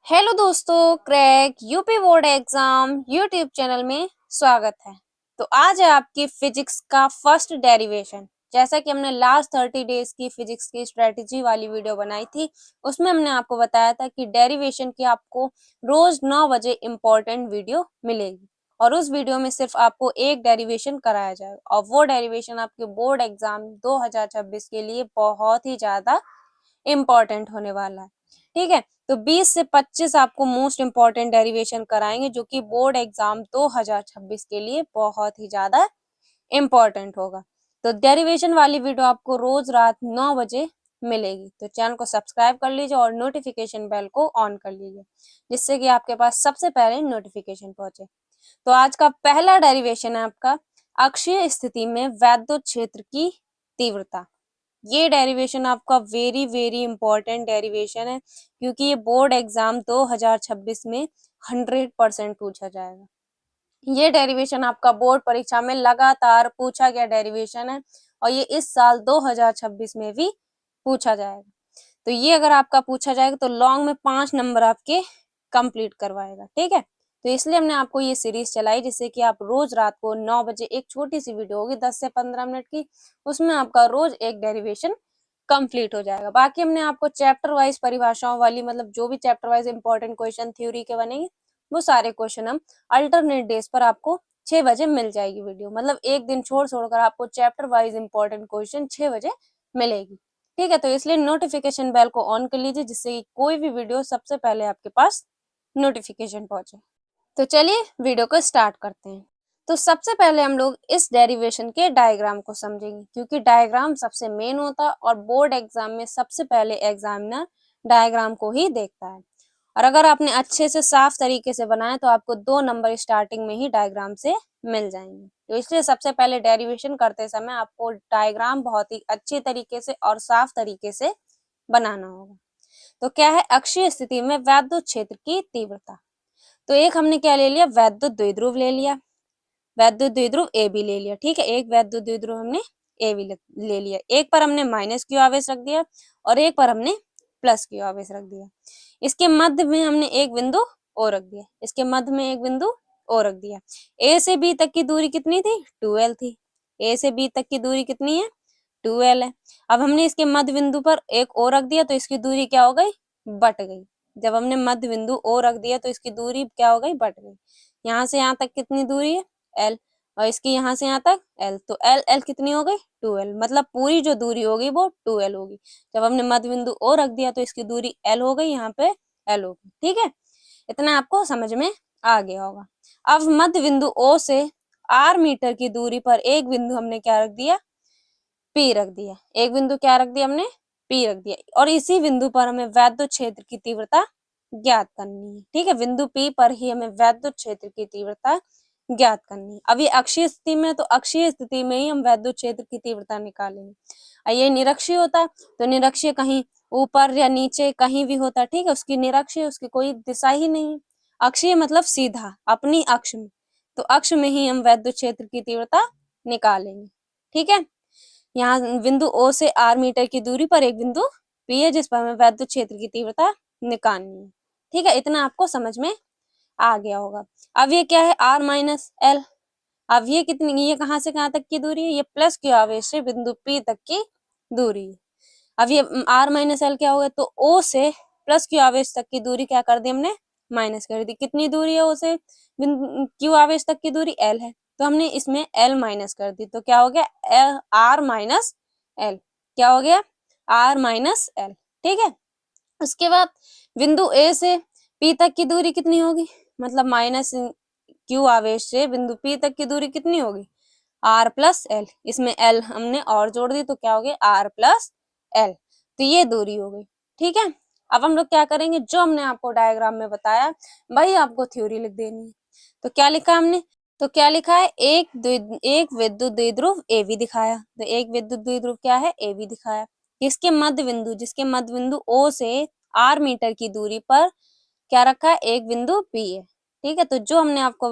Hello दोस्तों, crack UP board exam YouTube channel में स्वागत है। तो आज है आपकी फिजिक्स का फर्स्ट डेरिवेशन। जैसा कि हमने लास्ट 30 डेज की फिजिक्स की स्ट्रेटेजी वाली वीडियो बनाई थी, उसमें हमने आपको बताया था कि डेरिवेशन की आपको रोज 9 बजे इम्पोर्टेंट वीडियो मिलेगी और उस वीडियो में सिर्फ आपको एक डेरिवेशन कराया जाएगा और वो डेरिवेशन आपके बोर्ड एग्जाम 2026 के लिए बहुत ही ज्यादा इम्पोर्टेंट होने वाला है। ठीक है, तो 20 से 25 आपको मोस्ट इम्पोर्टेंट डेरिवेशन कराएंगे जो कि बोर्ड एग्जाम 2026 के लिए बहुत ही ज्यादा इम्पोर्टेंट होगा। तो डेरिवेशन वाली वीडियो आपको रोज रात 9 बजे मिलेगी। तो चैनल को सब्सक्राइब कर लीजिए और नोटिफिकेशन बेल को ऑन कर लीजिए जिससे कि आपके पास सबसे पहले नोटिफिकेशन पहुंचे। तो आज का पहला डेरिवेशन है आपका अक्षीय स्थिति में वैद्युत क्षेत्र की तीव्रता। ये डेरिवेशन आपका वेरी वेरी इंपॉर्टेंट डेरिवेशन है क्योंकि ये बोर्ड एग्जाम 2026 में 100% पूछा जाएगा। ये डेरिवेशन आपका बोर्ड परीक्षा में लगातार पूछा गया डेरिवेशन है और ये इस साल 2026 में भी पूछा जाएगा। तो ये अगर आपका पूछा जाएगा तो लॉन्ग में 5 नंबर आपके कंप्लीट करवाएगा। ठीक है, तो इसलिए हमने आपको ये सीरीज चलाई जिससे कि आप रोज रात को 9 बजे एक छोटी सी वीडियो होगी 10 से 15 मिनट की, उसमें आपका रोज एक डेरिवेशन कंप्लीट हो जाएगा। बाकी हमने आपको चैप्टर वाइज परिभाषाओं वाली मतलब जो भी chapter wise important question theory के बनेंगे वो सारे क्वेश्चन हम अल्टरनेट डेज पर आपको 6 बजे मिल जाएगी वीडियो। मतलब एक दिन छोड़ छोड़कर आपको चैप्टर वाइज इंपॉर्टेंट क्वेश्चन 6 बजे मिलेगी। ठीक है, तो इसलिए नोटिफिकेशन बेल को ऑन कर लीजिए जिससे कोई भी वीडियो सबसे पहले आपके पास नोटिफिकेशन पहुंचे। तो चलिए वीडियो को स्टार्ट करते हैं। तो सबसे पहले हम लोग इस डेरिवेशन के डायग्राम को समझेंगे क्योंकि डायग्राम सबसे मेन होता है और बोर्ड एग्जाम में सबसे पहले एग्जामिनर डायग्राम को ही देखता है। और अगर आपने अच्छे से साफ तरीके से बनाया तो आपको 2 नंबर स्टार्टिंग में ही डायग्राम से मिल जाएंगे। तो इसलिए सबसे पहले डेरिवेशन करते समय आपको डायग्राम बहुत ही अच्छी तरीके से और साफ तरीके से बनाना होगा। तो क्या है अक्षीय स्थिति में वैद्युत क्षेत्र की तीव्रता। तो एक हमने क्या ले लिया, वैद्युत द्विध्रुव ले लिया, वैद्युत द्विध्रुव ए बी ले लिया। ठीक है, एक वैद्युत द्विध्रुव हमने ए बी ले लिया। एक पर हमने माइनस क्यू आवेश रख दिया और एक पर हमने प्लस क्यू आवेश रख दिया। इसके मध्य में हमने एक बिंदु ओ रख दिया, इसके मध्य में एक बिंदु ओ रख दिया। ए से बी तक की दूरी कितनी थी, 2l थी। ए से बी तक की दूरी कितनी है, 2l है। अब हमने इसके मध्य बिंदु पर एक ओ रख दिया तो इसकी दूरी क्या हो गई, बट गई। जब हमने मध्य बिंदु ओ रख दिया तो इसकी दूरी क्या हो गई, बट गई। यहाँ से यहाँ तक कितनी दूरी है, l, और इसकी यहाँ से यहाँ तक l, तो l l कितनी हो गई, 2l। मतलब पूरी जो दूरी होगी वो 2l होगी। जब हमने मध्य बिंदु ओ रख दिया तो इसकी दूरी l हो गई, यहाँ पे l हो गई। ठीक है, इतना आपको समझ में आ गया होगा। अब मध्य बिंदु ओ से r मीटर की दूरी पर एक बिंदु हमने क्या रख दिया, P रख दिया। एक बिंदु क्या रख दिया हमने, P रख दिया और इसी बिंदु पर हमें वैद्युत क्षेत्र की तीव्रता ज्ञात करनी है। ठीक है, बिंदु P पर ही हमें वैद्युत क्षेत्र की तीव्रता ज्ञात करनी है। अब ये अक्षीय स्थिति में, तो अक्षीय स्थिति में ही हम वैद्युत क्षेत्र की तीव्रता निकालेंगे। और ये निरक्षीय होता तो निरक्षीय कहीं ऊपर या नीचे कहीं भी होता। ठीक है, उसकी निरक्षीय उसकी कोई दिशा ही नहीं। अक्षीय मतलब सीधा अपनी अक्ष में, तो अक्ष में ही हम वैद्युत क्षेत्र की तीव्रता निकालेंगे। ठीक है, यहाँ बिंदु ओ से r मीटर की दूरी पर एक बिंदु P है जिस पर हमें वैद्युत क्षेत्र की तीव्रता निकालनी है। ठीक है, इतना आपको समझ में आ गया होगा। अब ये क्या है, r माइनस एल। अब ये कितनी, ये कहाँ से कहाँ तक की दूरी है, ये प्लस क्यू आवेश से बिंदु P तक की दूरी है। अब ये r माइनस एल क्या होगा, तो O से प्लस क्यू आवेश तक की दूरी क्या कर दी हमने, माइनस कर दी। कितनी दूरी है O से क्यू आवेश तक की दूरी, L है, तो हमने इसमें L माइनस कर दी। तो क्या हो गया, R माइनस L, क्या हो गया, R माइनस L। ठीक है, उसके बाद बिंदु A से P तक की दूरी कितनी होगी, मतलब माइनस क्यू आवेश से बिंदु P तक की दूरी कितनी होगी, R प्लस L। इसमें L हमने और जोड़ दी तो क्या हो गया, R प्लस L। तो ये दूरी हो गई। ठीक है, अब हम लोग क्या करेंगे, जो हमने आपको डायग्राम में बताया वही आपको थ्योरी लिख देनी है। तो क्या लिखा हमने, तो क्या लिखा है, एक विद्युत द्विध्रुव ए बी दिखाया। तो एक विद्युत द्विध्रुव क्या है, ए बी दिखाया। किसके मध्य बिंदु, जिसके मध्य बिंदु O से R मीटर की दूरी पर क्या रखा है, एक बिंदु P है। ठीक है, तो जो हमने आपको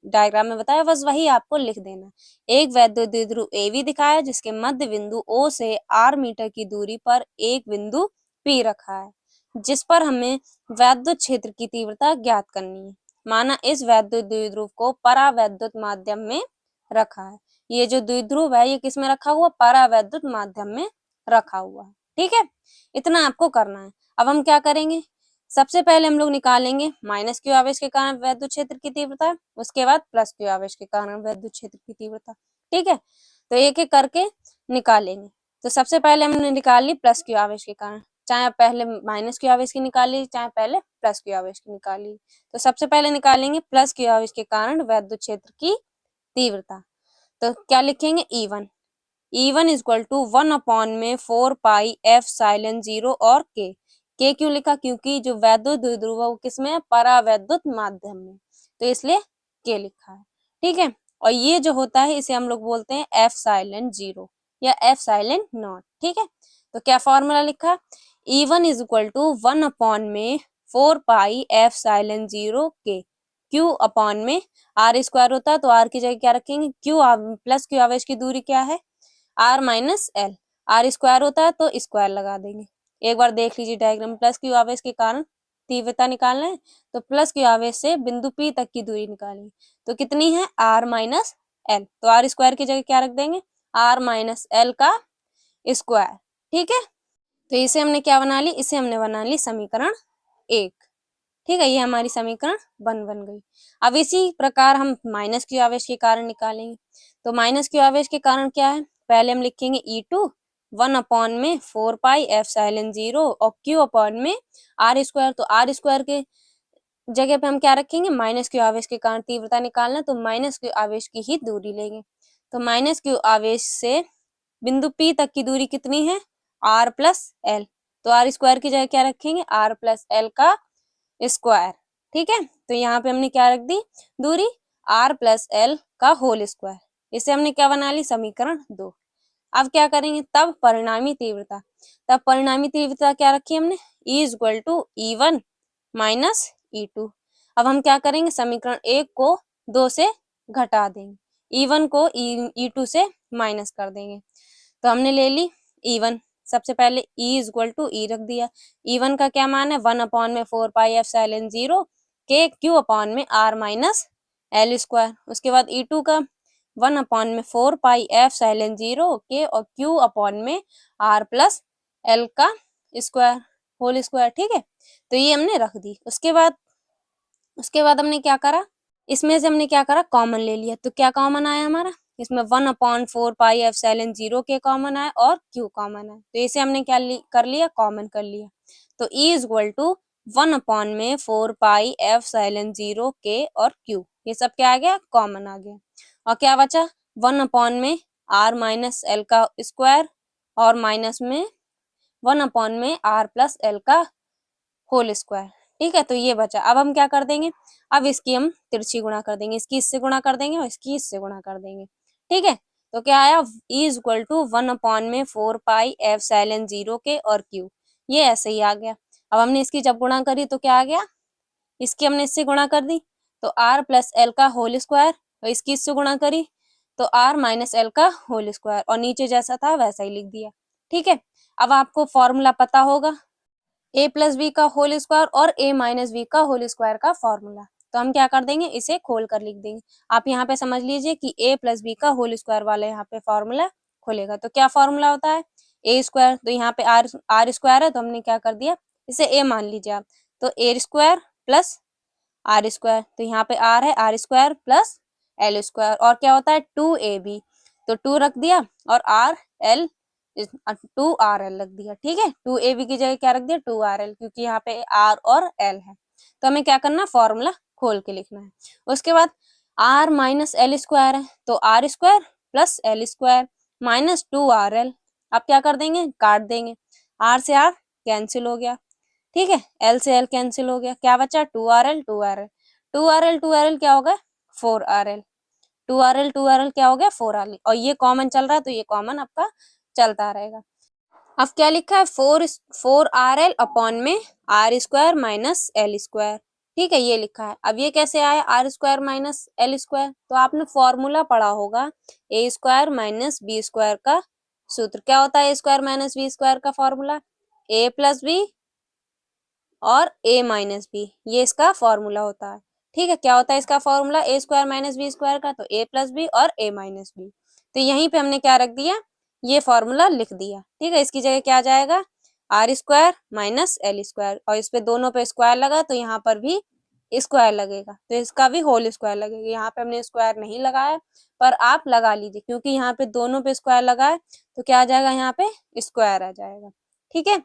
डायग्राम में बताया बस वही आपको लिख देना। एक वैद्युत द्विध्रुव AB दिखाया जिसके मध्य बिंदु O से R मीटर की दूरी पर एक बिंदु P रखा है। जिस पर हमें वैद्युत क्षेत्र की तीव्रता ज्ञात करनी है। माना इस वैद्युत द्विध्रुव को परावैद्युत माध्यम में रखा है। ये जो द्विध्रुव है ये किस में रखा हुआ? परावैद्युत माध्यम में रखा हुआ है। ठीक है, इतना आपको करना है। अब हम क्या करेंगे, सबसे पहले हम लोग निकालेंगे माइनस क्यू आवेश के कारण वैद्युत क्षेत्र की तीव्रता, उसके बाद प्लस क्यू आवेश के कारण वैद्युत क्षेत्र की तीव्रता। ठीक है, तो एक एक करके निकालेंगे। तो सबसे पहले हमने निकाल ली प्लस क्यू आवेश के कारण, चाहे आप पहले माइनस क्यू आवेश की निकाली, चाहे पहले प्लस क्यू आवेश की निकाली। तो सबसे पहले निकालेंगे प्लस क्यू आवेश के कारण वैद्युत क्षेत्र की तीव्रता। तो क्या लिखेंगे, E1 equal to 1/4 pi epsilon 0 और के क्यों लिखा? क्योंकि जो वैद्युत द्विध्रुव है वो किसमें है? परावैद्युत माध्यम में, तो इसलिए के लिखा है। ठीक है, और ये जो होता है इसे हम लोग बोलते हैं एप्सिलॉन 0 या एप्सिलॉन नॉट। ठीक है, तो क्या फॉर्मूला लिखा? E1 is equal to 1/4 pi epsilon 0 के, क्यू अपॉन में आर स्क्वायर होता है तो आर की जगह क्या रखेंगे? क्यू प्लस क्यू आवेश की दूरी क्या है? R minus L. R square होता है तो स्क्वायर लगा देंगे। एक बार देख लीजिए डायग्राम, प्लस क्यू आवेश के कारण तीव्रता निकालना है तो प्लस क्यू आवेश से बिंदु पी तक की दूरी निकालेंगे, तो कितनी है? R minus L. तो आर स्क्वायर की जगह क्या रख देंगे? आर माइनस एल का स्क्वायर। ठीक है, तो इसे हमने क्या बना ली? इसे हमने बना ली समीकरण 1। ठीक है, ये हमारी समीकरण बन गई। अब इसी प्रकार हम माइनस क्यू आवेश के कारण निकालेंगे। तो माइनस क्यू आवेश के कारण क्या है? पहले हम लिखेंगे E2 1/4 पाई एप्सिलॉन 0 और क्यू अपॉन में आर स्क्वायर। तो आर स्क्वायर के जगह पे हम क्या रखेंगे? माइनस क्यू आवेश के कारण तीव्रता निकालना, तो माइनस क्यू आवेश की ही दूरी लेंगे। तो माइनस क्यू आवेश से बिंदु P तक की दूरी कितनी है? R plus L. तो आर स्क्वायर की जगह क्या रखेंगे? आर प्लस एल का स्क्वायर। ठीक है, तो यहाँ पे हमने क्या रख दी? दूरी आर प्लस एल का होल स्क्वायर। इसे हमने क्या बना ली? समीकरण 2। अब क्या करेंगे? तब परिणामी तीव्रता क्या रखी हमने? E equal to E1 minus E2। अब हम क्या करेंगे? समीकरण 1 को 2 से घटा देंगे, E1 को E2 से माइनस कर देंगे। तो हमने ले ली E1, सबसे पहले E इक्वल टू E रख दिया। E1 का क्या मान है? 1/4 पाई एप्सिलॉन 0 के क्यू अपॉन में आर माइनस एल स्क्वायर। उसके बाद E2 का 1/4 पाई एप्सिलॉन 0 के और क्यू अपॉन में आर प्लस एल का स्क्वायर होल स्क्वायर। ठीक है, तो ये हमने रख दी। उसके बाद हमने क्या करा? इसमें से हमने क्या करा? कॉमन ले लिया। तो क्या कॉमन आया हमारा? इसमें 1/4 पाई एप्सिलॉन 0 के कॉमन आए और क्यू कॉमन है, तो इसे हमने क्या कर लिया? कॉमन कर लिया। तो E equal to 1/4 pi epsilon 0 के और क्यू, ये सब क्या आ गया? कॉमन आ गया। और क्या बचा? 1/ आर माइनस एल का स्क्वायर और माइनस में 1/ आर प्लस एल का होल स्क्वायर। ठीक है, तो ये बचा। अब हम क्या कर देंगे? अब इसकी हम तिरछी गुणा कर देंगे, इसकी इससे गुणा कर देंगे और इसकी इससे गुणा कर देंगे। ठीक है, तो क्या आया? E equal to 1/4 pi epsilon 0 के और क्यू, ये ऐसे ही आ गया। अब हमने इसकी जब गुणा करी तो क्या आ गया? इसकी हमने इससे गुणा कर दी तो आर प्लस एल का होल स्क्वायर, और इसकी इससे गुणा करी तो आर माइनस एल का होल स्क्वायर, और नीचे जैसा था वैसा ही लिख दिया। ठीक है, अब आपको फॉर्मूला पता होगा ए प्लस बी का होल स्क्वायर और ए माइनस बी का होल स्क्वायर का फॉर्मूला। तो हम क्या कर देंगे? इसे खोल कर लिख देंगे। आप यहाँ पे समझ लीजिए कि ए प्लस बी का होल स्क्वायर वाला यहाँ पे फॉर्मूला खोलेगा। तो क्या फॉर्मूला होता है? ए स्क्वायर, तो यहाँ पे आर स्क्वायर है तो हमने क्या कर दिया? इसे ए मान लीजिए आप, तो A square plus R square, तो यहाँ पे आर है R square plus L square, और क्या होता है? 2ab, तो 2 रख दिया और आर एल 2rl रख दिया। ठीक है, 2ab की जगह क्या रख दिया? 2rl, क्योंकि यहाँ पे r और l है। तो हमें क्या करना? फॉर्मूला खोल के लिखना है। उसके बाद r माइनस एल स्क्वायर है तो R square plus L square minus 2rl। अब क्या कर देंगे? काट देंगे, r से r कैंसिल हो गया। ठीक है, l से l कैंसिल हो गया, क्या बचा? 2rl 2rl 2rl 2rl क्या होगा? 4rl 2rl क्या हो गया? 4rl, और ये कॉमन चल रहा है तो ये कॉमन आपका चलता रहेगा। अब क्या लिखा है? 4rl अपॉन में R square minus L square. ठीक है, ये लिखा है। अब ये कैसे आया R square minus L square? तो आपने फॉर्मूला पढ़ा होगा A square minus B square का सूत्र। क्या होता है A square minus B square का फॉर्मूला? ए प्लस बी और a माइनस बी, ये इसका फॉर्मूला होता है। ठीक है, क्या होता है इसका फॉर्मूला, ए स्क्वायर माइनस बी स्क्वायर का, तो a प्लस बी और a माइनस बी। तो यहीं पे हमने क्या रख दिया, ये फॉर्मूला लिख दिया। ठीक है, इसकी जगह क्या आ जाएगा, R square minus L square, और इस पे दोनों पे स्क्वायर लगा तो यहाँ पर भी स्क्वायर लगेगा, तो इसका भी होल स्क्वायर लगेगा। यहाँ पे हमने स्क्वायर नहीं लगाया, पर आप लगा लीजिए, क्योंकि यहाँ पे दोनों पे स्क्वायर लगा है तो क्या आ जाएगा, यहाँ पे स्क्वायर आ जाएगा। ठीक है,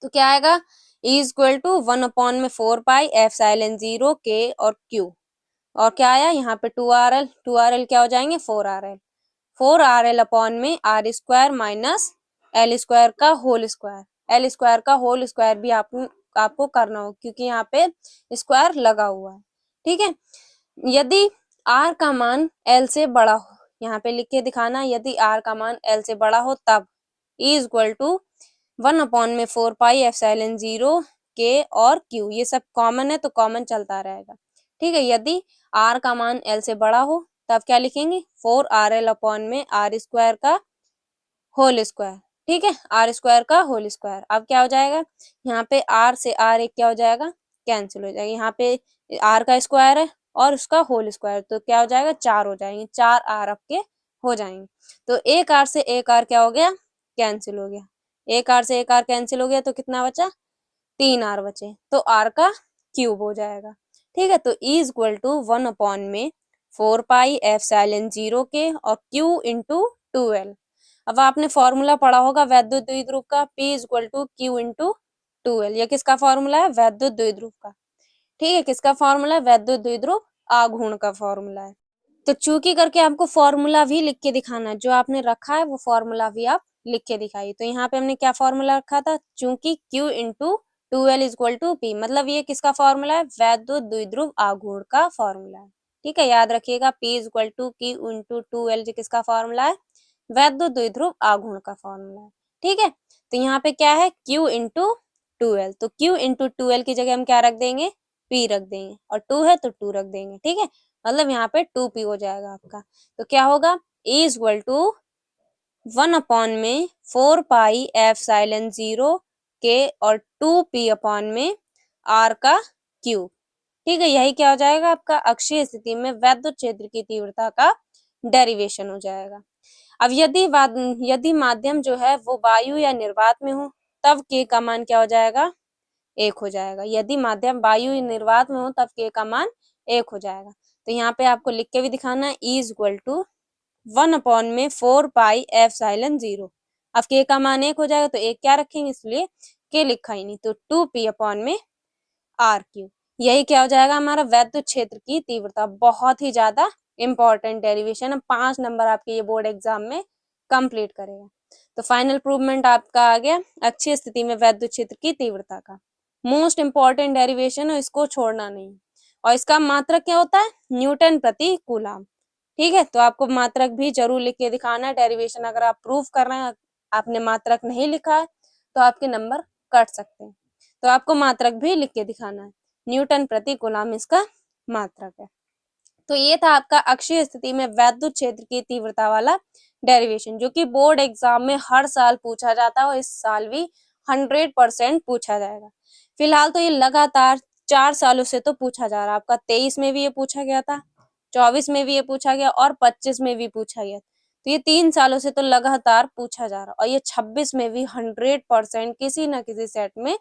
तो क्या आएगा, E equal to 1/4 pi epsilon 0 के और Q, और क्या आया यहाँ पे 2RL, 2RL क्या हो जाएंगे 4RL, 4RL अपॉन में R square minus L square का होल स्क्वायर। एल स्क्वायर का होल स्क्वायर भी आपको करना हो, क्योंकि यहाँ पे स्क्वायर लगा हुआ है। ठीक है, यदि r का मान l से बड़ा हो, यहाँ पे लिख के दिखाना, यदि r का मान l से बड़ा हो तब E equal to 1/4 pi epsilon 0 के और Q, ये सब कॉमन है तो कॉमन चलता रहेगा। ठीक है, यदि r का मान l से बड़ा हो तब क्या लिखेंगे, 4RL अपॉन में आर स्क्वायर का होल स्क्वायर। ठीक है, आर स्क्वायर का होल स्क्वायर। अब क्या हो जाएगा, यहाँ पे r से r एक क्या हो जाएगा, कैंसिल हो जाएगा। यहाँ पे r का स्क्वायर है और उसका होल स्क्वायर, तो क्या हो जाएगा, 4 हो जाएंगे, 4r आपके हो जाएंगे। तो एक r से एक r क्या हो गया, कैंसिल हो गया। एक r से एक r कैंसिल हो गया तो कितना बचा, 3r बचे, तो r का क्यूब हो जाएगा। ठीक है, तो E equal to 1/4 pi epsilon 0 के और Q इंटू 2L। अब आपने फॉर्मूला पढ़ा होगा वैद्युत द्विध्रुव का, P equal to Q into 2L। ये किसका फॉर्मूला है, वैद्युत द्विध्रुव का। ठीक है, किसका फॉर्मूला है, वैद्युत द्विध्रुव आघूर्ण का फॉर्मूला है। तो चूंकि करके आपको फॉर्मूला भी लिख के दिखाना है, जो आपने रखा है वो फॉर्मूला भी आप लिख के दिखाइए। तो यहाँ पे हमने क्या फॉर्मूला रखा था, चूंकि Q into 2L equal to P, मतलब ये किसका फॉर्मूला है, वैद्युत द्विध्रुव आघूर्ण का फॉर्मूला है। ठीक है, याद रखिएगा, P equal to Q into 2L किसका फॉर्मूला है, वैद्युत द्विध्रुव आघूर्ण का फॉर्मूला है। ठीक है, तो यहाँ पे क्या है, Q इंटू 2L, तो Q इंटू 2L की जगह हम क्या रख देंगे, P रख देंगे, और 2 है तो 2 रख देंगे। ठीक है, मतलब यहाँ पे 2p हो जाएगा आपका। तो क्या होगा, E equal to 1/4 pi epsilon 0 के और 2p अपॉन में r का क्यूब। ठीक है, यही क्या हो जाएगा आपका, अक्षीय स्थिति में वैद्युत क्षेत्र की तीव्रता का डेरिवेशन हो जाएगा। अब यदि माध्यम जो है वो वायु या निर्वात में हो तब k का मान क्या हो जाएगा, 1 हो जाएगा। यदि माध्यम वायु या निर्वात में हो तब k का मान 1 हो जाएगा। तो यहाँ पे आपको लिख के भी दिखाना है, E equal to 1/4 pi epsilon 0। अब k का मान 1 हो जाएगा तो 1 क्या रखेंगे, इसलिए k लिखा ही नहीं, तो 2p अपॉन में r क्यूब। यही क्या हो जाएगा, हमारा वैद्युत क्षेत्र की तीव्रता। बहुत ही ज्यादा इंपॉर्टेंट डेरिवेशन है, 5 नंबर आपके ये बोर्ड एग्जाम में कंप्लीट करेगा। तो फाइनल प्रूवमेंट आपका आ गया अक्षीय स्थिति में वैद्युत क्षेत्र की तीव्रता का। मोस्ट इंपॉर्टेंट डेरिवेशन है, इसको छोड़ना नहीं। और इसका मात्रक क्या होता है, न्यूटन प्रति कूलम। ठीक है, तो आपको मात्रक भी जरूर लिख के दिखाना है। डेरिवेशन अगर आप प्रूव कर रहे हैं, आपने मात्रक नहीं लिखा है तो आपके नंबर कट सकते हैं। तो आपको मात्रक भी लिख के दिखाना है, न्यूटन प्रति कूलम इसका मात्रक है। तो ये था आपका अक्षीय स्थिति में वैद्युत क्षेत्र की तीव्रता वाला डेरिवेशन, जो कि बोर्ड एग्जाम में हर साल पूछा जाता है और इस साल भी 100% पूछा जाएगा। फिलहाल तो ये लगातार 4 सालों से तो पूछा जा रहा है। आपका 23 में भी ये पूछा गया था, 24 में भी ये पूछा गया और 25 में भी पूछा गया। तो ये 3 सालों से तो लगातार पूछा जा रहा है, और ये 26 में भी 100% किसी न किसी सेट में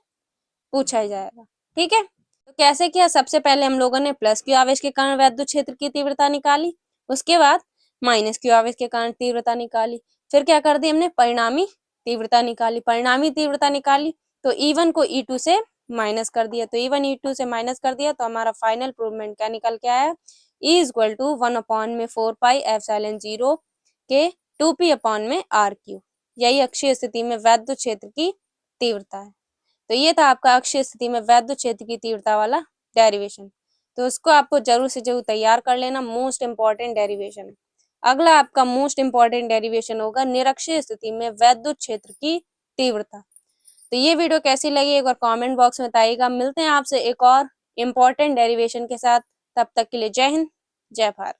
पूछा ही जाएगा। ठीक है, तो कैसे किया, सबसे पहले हम लोगों ने प्लस क्यू आवेश के कारण वैद्युत क्षेत्र की तीव्रता निकाली, उसके बाद माइनस क्यू आवेश के कारण तीव्रता निकाली, फिर क्या कर दी हमने, परिणामी तीव्रता निकाली। परिणामी तीव्रता निकाली तो E1 को E2 से माइनस कर दिया, तो E1 E2 से माइनस कर दिया, तो हमारा फाइनल प्रूवमेंट क्या निकल के आया, E equal to 1/4 pi epsilon 0 के 2p अपॉन में r क्यूब। यही अक्षीय स्थिति में वैद्युत क्षेत्र की तीव्रता है। तो ये था आपका अक्षीय स्थिति में वैद्युत क्षेत्र की तीव्रता वाला डेरिवेशन। तो इसको आपको जरूर से जरूर तैयार कर लेना, मोस्ट इंपॉर्टेंट डेरिवेशन है। अगला आपका मोस्ट इंपॉर्टेंट डेरिवेशन होगा निरक्षीय स्थिति में वैद्युत क्षेत्र की तीव्रता। तो ये वीडियो कैसी लगी एक बार कमेंट बॉक्स में बताइएगा। मिलते हैं आपसे एक और इम्पोर्टेंट डेरिवेशन के साथ, तब तक के लिए जय हिंद, जय भारत।